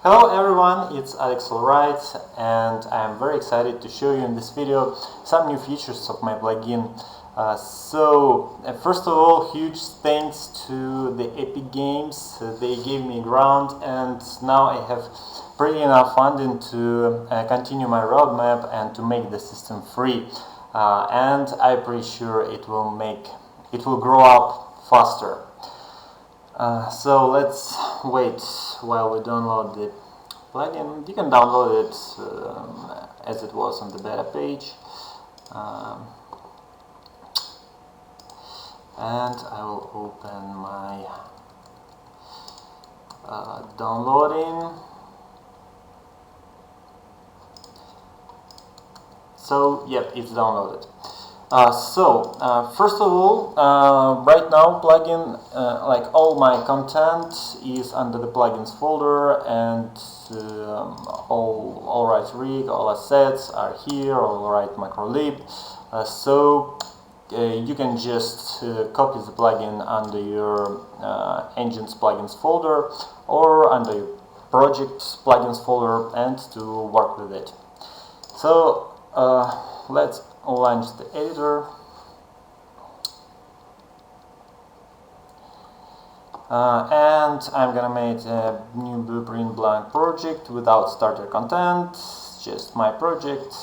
Hello everyone, it's Allright and I'm very excited to show you in this video some new features of my plugin. First of all, huge thanks to the Epic Games. They gave me a grant and now I have pretty enough funding to continue my roadmap and to make the system free. And I'm pretty sure it will grow up faster. So let's wait while we download the plugin. You can download it as it was on the beta page. And I will open my downloading. So, yep, it's downloaded. First of all, right now plugin, like all my content is under the plugins folder, and all Allright rig, all assets are here, Allright macrolib. You can just copy the plugin under your engines plugins folder or under your projects plugins folder and to work with it. So let's launch the editor. And I'm gonna make a new blueprint blank project without starter content, just my project.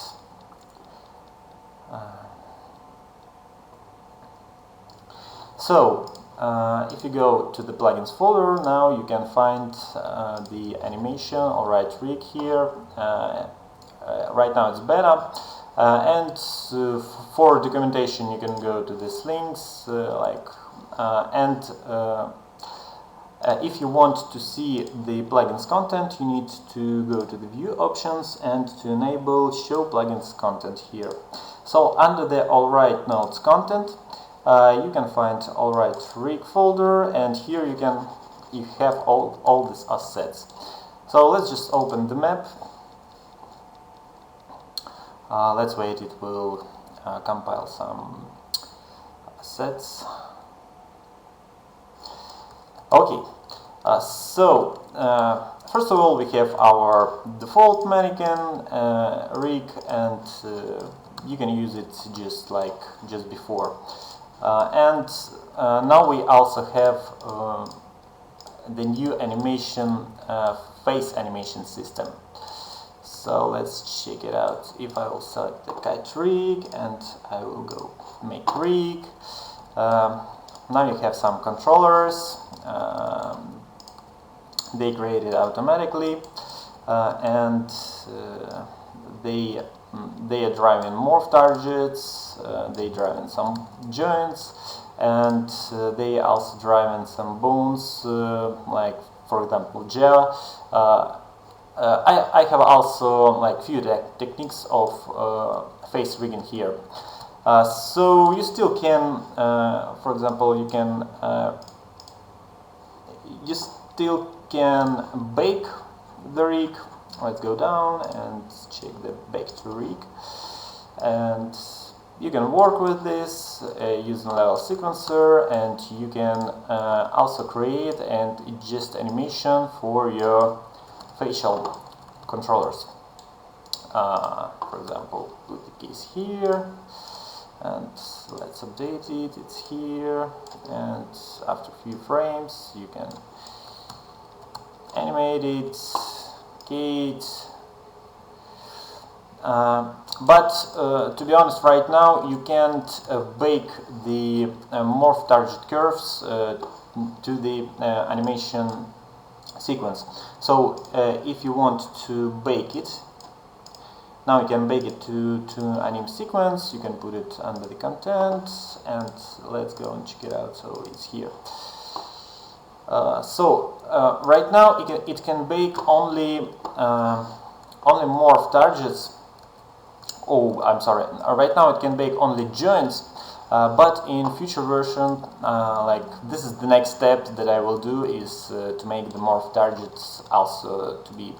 If you go to the plugins folder, now you can find the animation Allright rig here. Right now it's beta. For documentation you can go to these links, if you want to see the plugins content, you need to go to the view options and to enable show plugins content here. So under the Allright nodes content, you can find Allright rig folder, and here you have all these assets. So let's just open the map. Let's wait, it will compile some assets. Okay, first of all we have our default mannequin rig, and you can use it just before. Now we also have the new animation face animation system. So let's check it out. If I will select the kite rig and I will go make rig, now you have some controllers. They created automatically, and they are driving morph targets, they driving some joints, and they also driving some bones, like for example gel. I have also few techniques of face rigging here. So you still can, for example, you still can bake the rig. Let's go down and check the bake to rig, and you can work with this using level sequencer, and you can also create and adjust animation for your facial controllers. For example, put the case here and let's update it. It's here, and after a few frames you can animate it, Kate. To be honest, right now you can't bake the morph target curves to the animation sequence. So if you want to bake it, now you can bake it to anim sequence. You can put it under the content, and let's go and check it out. So it's here. Right now it can bake only morph targets. Oh, I'm sorry. Right now it can bake only joints, but in future version, this is the next step that I will do, is to make the morph targets also to be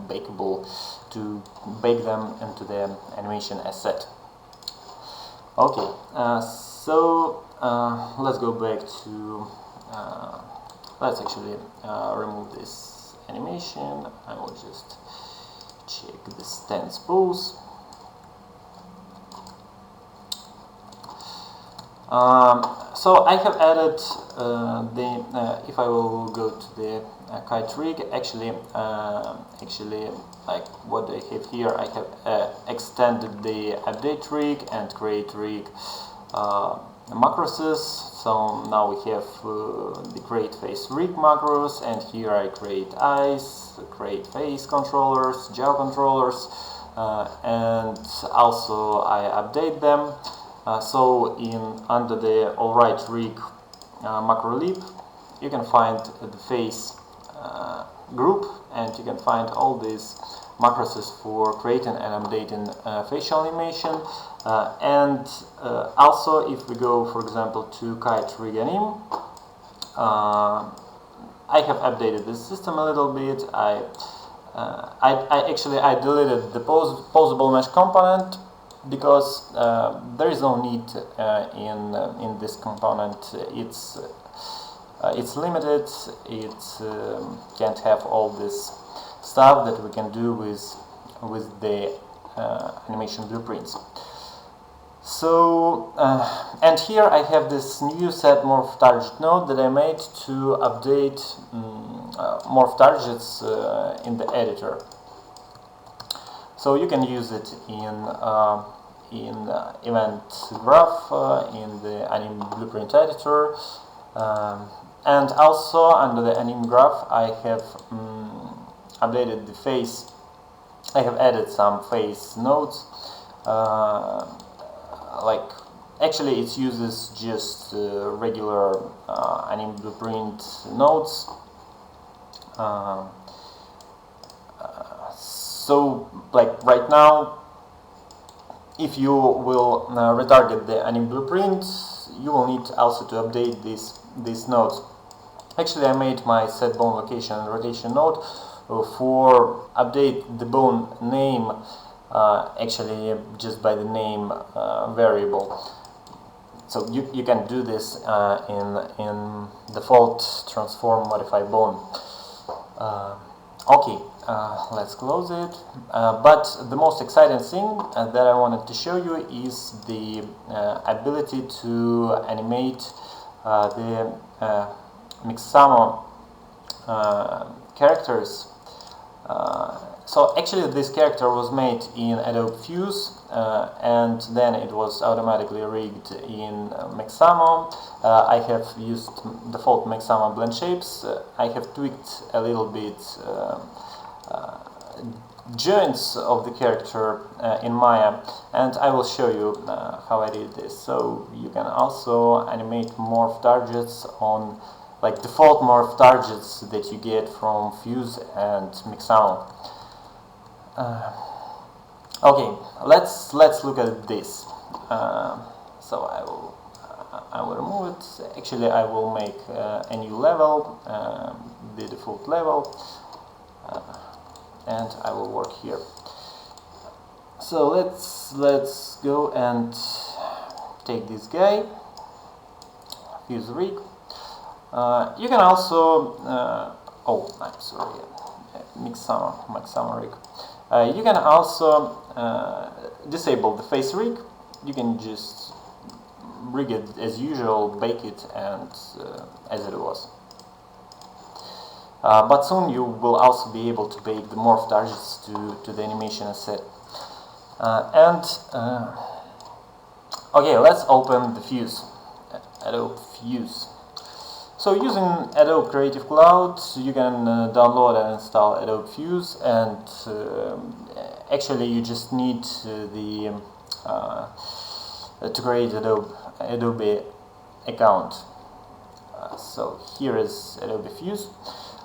bakeable, to bake them into the animation asset. Okay, let's go back to let's actually remove this animation. I will just check the stance pose. So I have added if I will go to the kite rig, actually like what I have here, I have extended the update rig and create rig macroses. So now we have the create face rig macros, and here I create eyes, create face controllers, jaw controllers, and also I update them. So under the Allright rig macro lib, you can find the face group, and you can find all these macroses for creating and updating facial animation. And also, if we go, for example, to kite rig anim, I have updated this system a little bit. I deleted the posable mesh component, because there is no need in this component. It's limited. It can't have all this stuff that we can do with the animation blueprints. So and here I have this new set morph target node that I made to update morph targets in the editor. So you can use it in event graph, in the anim blueprint editor, and also under the anim graph I have updated the face. I have added some face nodes. Like actually it uses just regular anim blueprint nodes. So, like right now, if you will retarget the anim blueprint, you will need also to update these nodes. Actually, I made my set bone location and rotation node for update the bone name, actually just by the name variable. So you can do this in default transform modify bone. Okay. Let's close it. But the most exciting thing that I wanted to show you is the ability to animate the Mixamo characters. So actually this character was made in Adobe Fuse, and then it was automatically rigged in Mixamo. I have used default Mixamo blend shapes. I have tweaked a little bit joints of the character in Maya, and I will show you how I did this. So you can also animate morph targets on like default morph targets that you get from Fuse and Mixamo. Okay, let's look at this. So I will remove it. Actually, I will make a new level, the default level. And I will work here. So let's go and take this guy, Fuse rig. You can also oh, I'm sorry, Mixamo rig. You can also disable the face rig. You can just rig it as usual, bake it, and as it was. But soon you will also be able to bake the morph targets to the animation asset. Okay, let's open the Fuse, Adobe Fuse. So using Adobe Creative Cloud, you can download and install Adobe Fuse, and actually you just need to create Adobe account. So here is Adobe Fuse.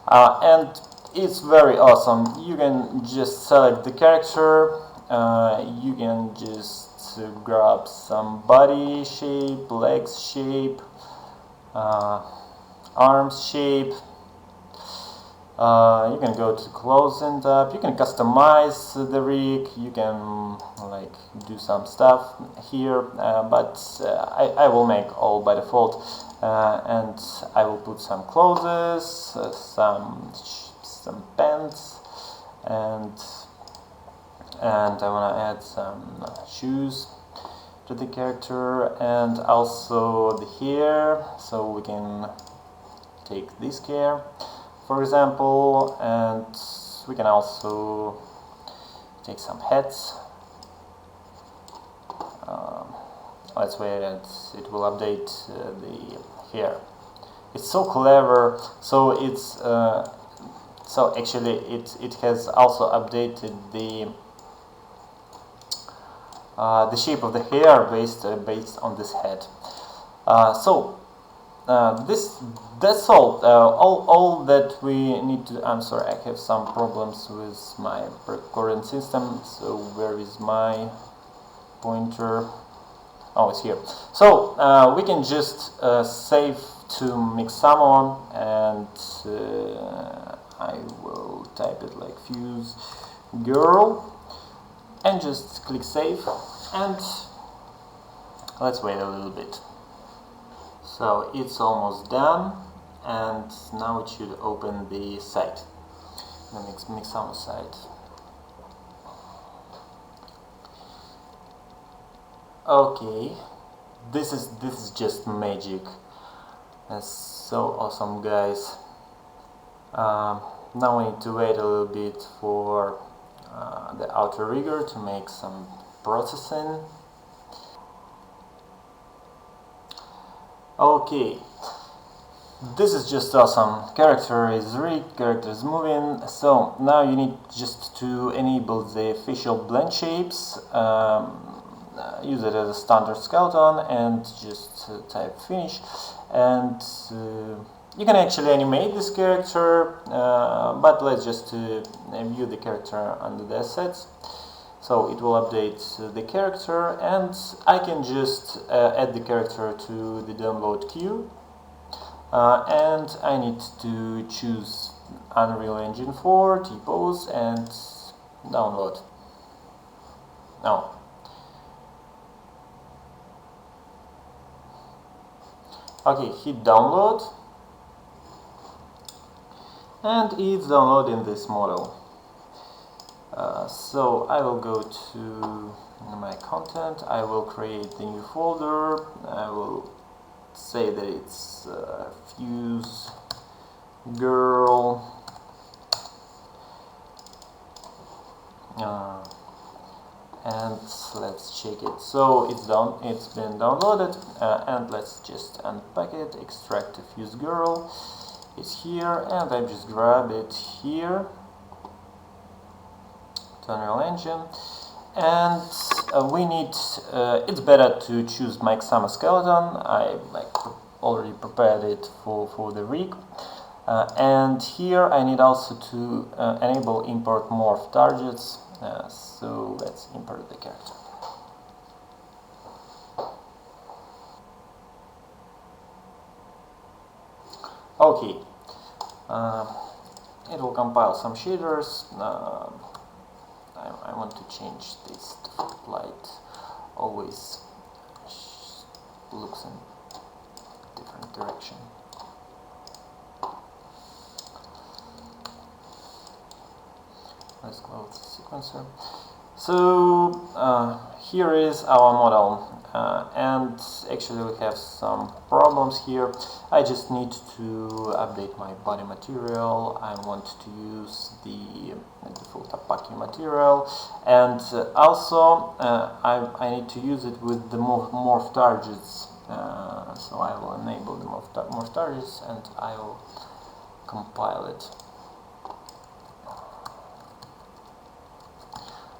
And it's very awesome. You can just select the character, you can just grab some body shape, legs shape, arms shape. You can go to close and up. You can customize the rig. You can like do some stuff here, but I will make all by default, and I will put some closes, some some pants, and I want to add some shoes to the character, and also the hair, so we can take this hair, for example, and we can also take some hats. Let's wait and it will update the hair. It's so clever. So it's so actually it has also updated the shape of the hair based on this head. That's all that we need to. I'm sorry, I have some problems with my current system. So where is my pointer? Oh, it's here. So we can just save to Mixamo, and I will type it like fuse girl, and just click save, and let's wait a little bit. So it's almost done, and now it should open the site, the Mixamo site. Okay, this is just magic. That's so awesome, guys. Now we need to wait a little bit for the outer rigger to make some processing. Okay, this is just awesome. Character is rigged, character is moving. So now you need just to enable the official blend shapes. Use it as a standard skeleton and just type finish, and you can actually animate this character, but let's just view the character under the assets. So it will update the character, and I can just add the character to the download queue, and I need to choose Unreal Engine 4, T-Pose, and download. Now, okay, hit download, and it's downloading this model. So I will go to my content, I will create the new folder, I will say that it's fuse girl, and let's check it. So it's been downloaded, and let's just unpack it. Extract the fuse girl. It's here, and I just grab it here to Unreal Engine, and we need. It's better to choose Mixamo skeleton. I already prepared it for the rig. And here I need also to enable import morph targets. So let's import the character. Okay, it will compile some shaders. I want to change this to light. Always looks in different direction. Let's close the sequencer. So here is our model, and actually we have some problems here. I just need to update my body material. I want to use the default Apache material, and also I need to use it with the morph targets. So I will enable the morph targets, and I will compile it.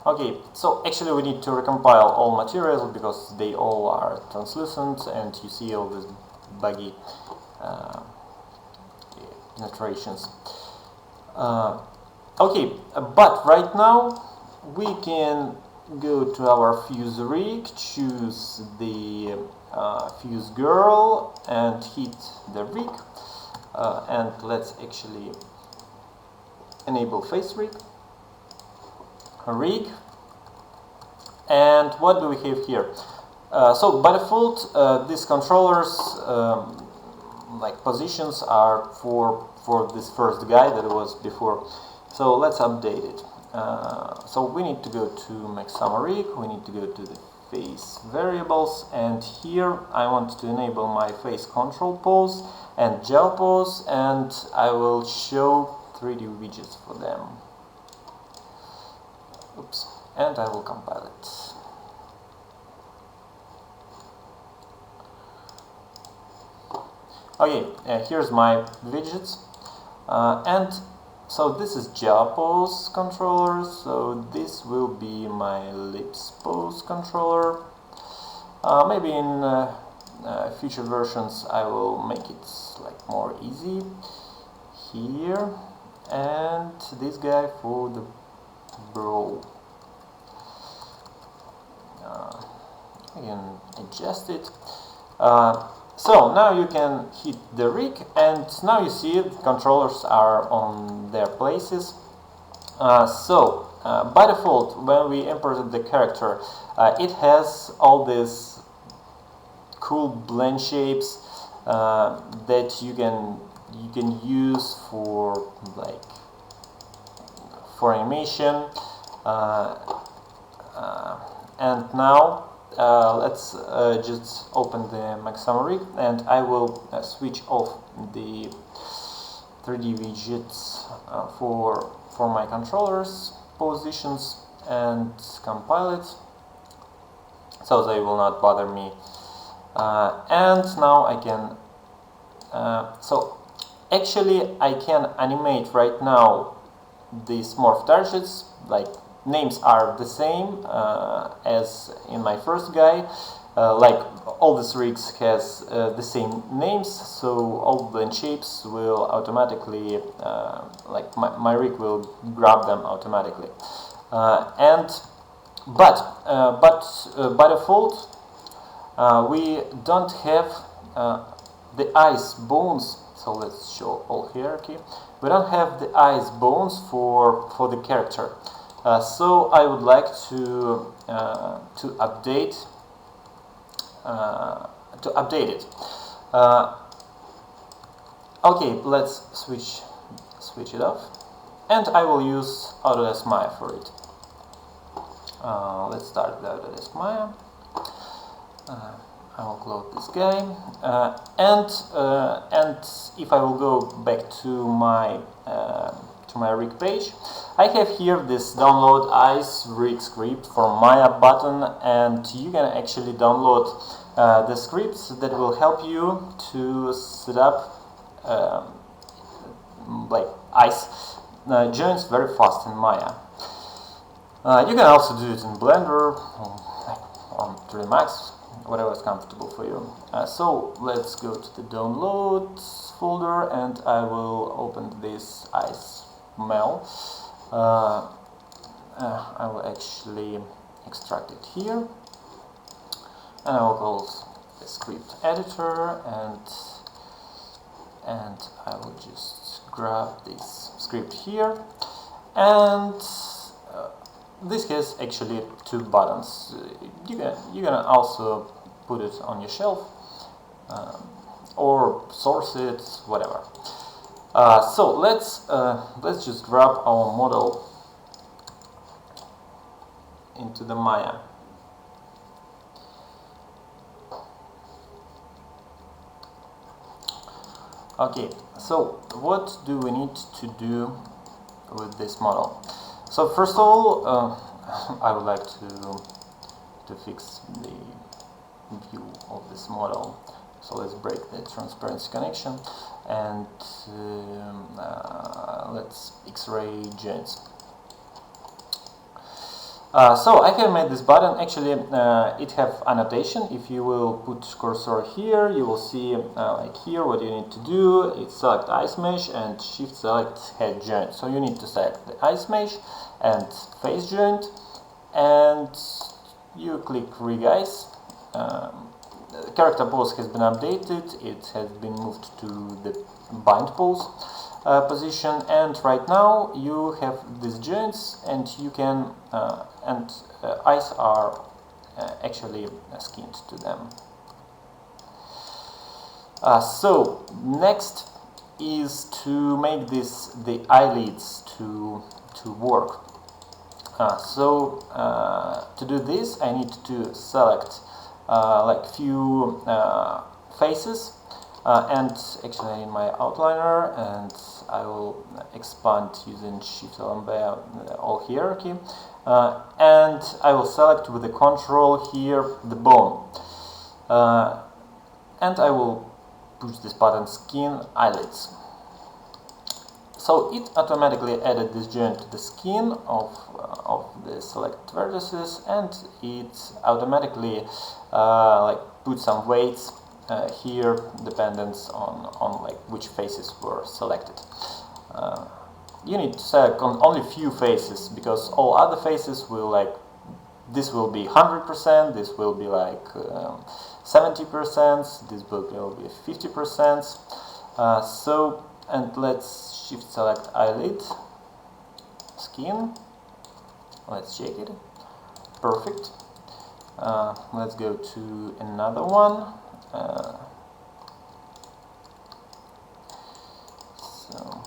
Okay, so actually we need to recompile all materials because they all are translucent, and you see all these buggy penetrations. Okay, but right now we can go to our fuse rig, choose the fuse girl, and hit the rig, and let's actually enable face rig. And what do we have here? So by default, these controllers like positions are for this first guy that was before. So let's update it. So we need to go to Mixamo rig, we need to go to the face variables, and here I want to enable my face control pose and gel pose, and I will show 3D widgets for them. Oops, and I will compile it. Okay, here's my widgets, and so this is gel pose controller, so this will be my lips pose controller. Maybe in future versions I will make it like more easy here, and this guy for the brow. I can adjust it. So now you can hit the rig, and now you see the controllers are on their places. By default, when we imported the character, it has all these cool blend shapes that you can use for animation. And now let's just open the Mixamo rig, and I will switch off the 3D widgets for my controllers positions and compile it so they will not bother me. And now I can so actually I can animate right now these morph targets, like names are the same as in my first guy. Like all these rigs has the same names, so all blend shapes will automatically, like my rig will grab them automatically. But by default, we don't have the eyes bones. So let's show all hierarchy. We don't have the eyes bones for the character. So I would like to update it. Okay, let's switch it off, and I will use Autodesk Maya for it. Let's start with Autodesk Maya. I will close this guy, and if I will go back to my rig page, I have here this download eyes rig script for Maya button, and you can actually download the scripts that will help you to set up like eyes joints very fast in Maya. You can also do it in Blender or 3D Max, whatever is comfortable for you. So let's go to the downloads folder, and I will open this eyes mel. I will actually extract it here, and I will close the script editor, and I will just grab this script here, and this has actually two buttons. You can also put it on your shelf or source it, whatever. So let's just grab our model into the Maya. Okay, so what do we need to do with this model? So first of all, I would like to fix the view of this model. So let's break the transparency connection, and let's X-ray joints. So I have made this button. Actually, it have annotation. If you will put cursor here, you will see like here what you need to do. It's select eyes mesh and shift select head joint. So you need to select the eyes mesh and face joint, and you click rig eyes. Character pose has been updated. It has been moved to the bind pose position, and right now you have these joints, and you can eyes are actually skinned to them. So next is to make the eyelids to work. To do this, I need to select like few faces, and actually I need my outliner, and I will expand using Shift all hierarchy, and I will select with the control here the bone, and I will push this button skin eyelids. So it automatically added this joint to the skin of the select vertices, and it automatically like put some weights here, dependence on like which faces were selected. You need to select on only few faces, because all other faces will like, this will be 100%, this will be like 70%, this will be 50%. And let's shift select eyelid, skin, let's check it, perfect. Let's go to another one. So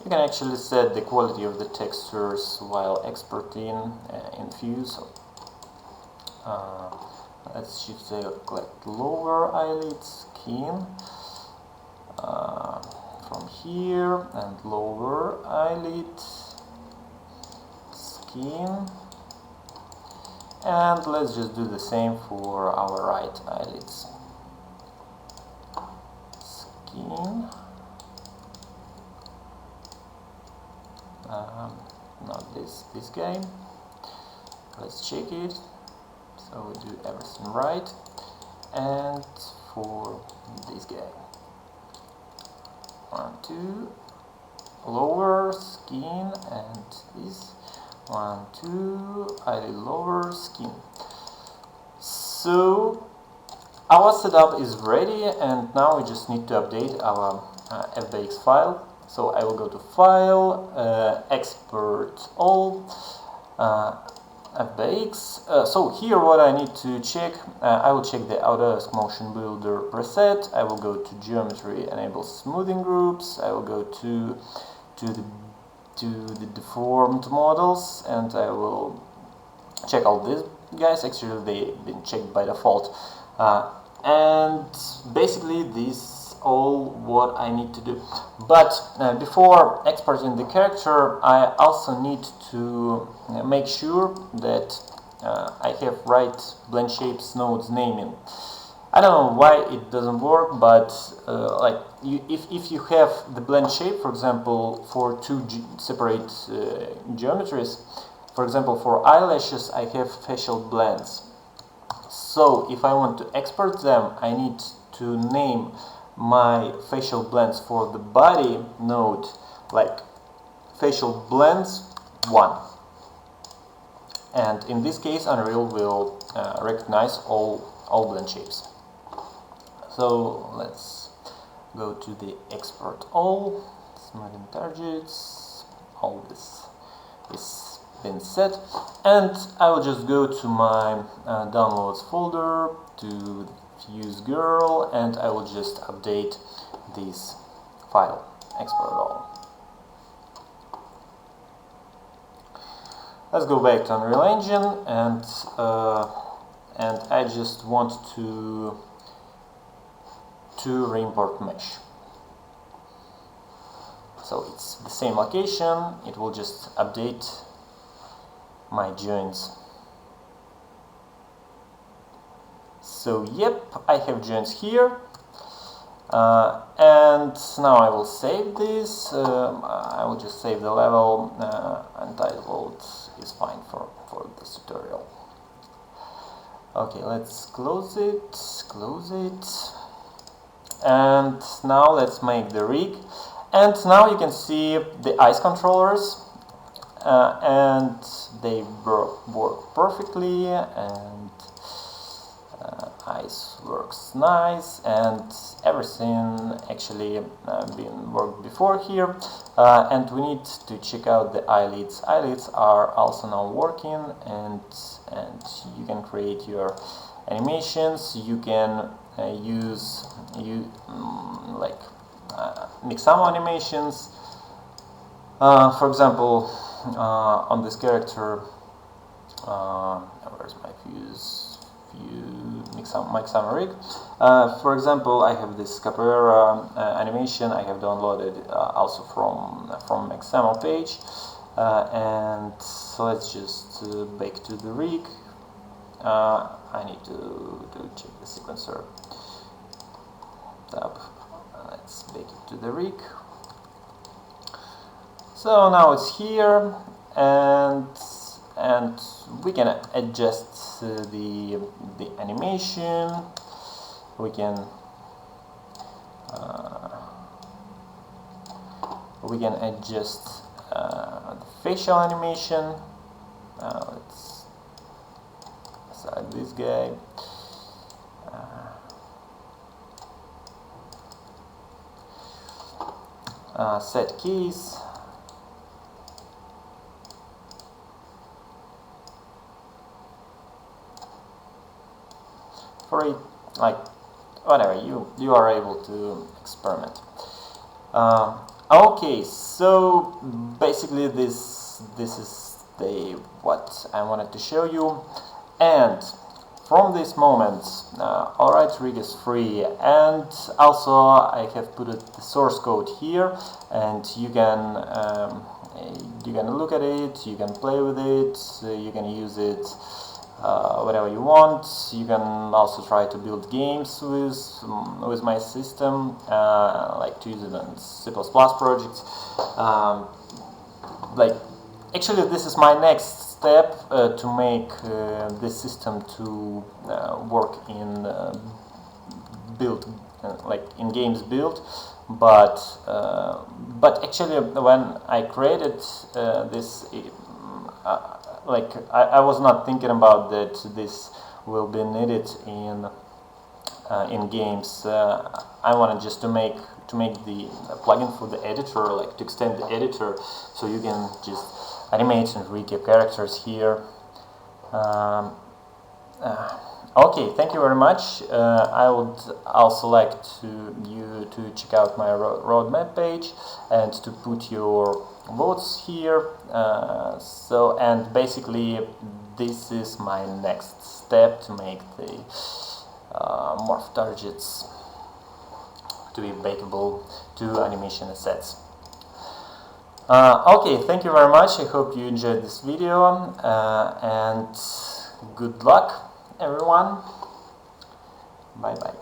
you can actually set the quality of the textures while exporting in Fuse. Let's shift select lower eyelid, skin, from here, and lower eyelid, skin, and let's just do the same for our right eyelids, skin, not this guy, let's check it, so we do everything right, and for this guy, 1, 2, lower, skin, and this, 1, 2, eyelid lower, skin. So our setup is ready, and now we just need to update our FBX file. So I will go to File, Export All, FBX. So here what I need to check, I will check the Autodesk Motion Builder preset. I will go to Geometry, Enable Smoothing Groups. I will go to the deformed models, and I will check all these guys. Actually they've been checked by default, and basically this is all what I need to do. But before exporting the character, I also need to make sure that I have right blend shapes nodes naming. I don't know why it doesn't work, but like if you have the blend shape, for example, for two separate geometries, for example, for eyelashes I have facial blends. So if I want to export them, I need to name my facial blends for the body node like facial blends 1. And in this case, Unreal will recognize all blend shapes. So let's go to the export all, smoothing targets, all this is been set, and I will just go to my downloads folder, to Fuse Girl, and I will just update this file, export all. Let's go back to Unreal Engine, and I just want to re-import mesh. So it's the same location, it will just update my joints. So yep, I have joints here, and now I will save this. I will just save the level, untitled is fine for this tutorial. Okay, let's close it, and now let's make the rig. And now you can see the eyes controllers, and they work perfectly, and eyes works nice, and everything actually been worked before here. And we need to check out the eyelids. Eyelids are also now working, and you can create your animations, you can use Mixamo animations. For example, on this character, where's my Mixamo rig? For example, I have this capoeira animation I have downloaded also from Mixamo page, and so let's just bake to the rig. I need to check the sequencer tab. Let's bake it to the rig. So now it's here, and we can adjust the animation. We can adjust the facial animation. Let's select this guy. Set keys. For it, like whatever, you are able to experiment. Okay, so basically this is what I wanted to show you, and from this moment Allright rig is free, and also I have put the source code here, and you can look at it, you can play with it, you can use it whatever you want. You can also try to build games with my system, like to use it on C++ projects. Actually, this is my next step to make this system to work in in games build. But actually, when I created this. I was not thinking about that this will be needed in games. I wanted just to make the plugin for the editor, like to extend the editor, so you can just animate and recap characters here. Okay, thank you very much. I would also like you to check out my roadmap page and to put your votes here. And basically this is my next step to make the morph targets to be bakeable to animation assets. Okay, thank you very much. I hope you enjoyed this video, and good luck everyone. Bye bye.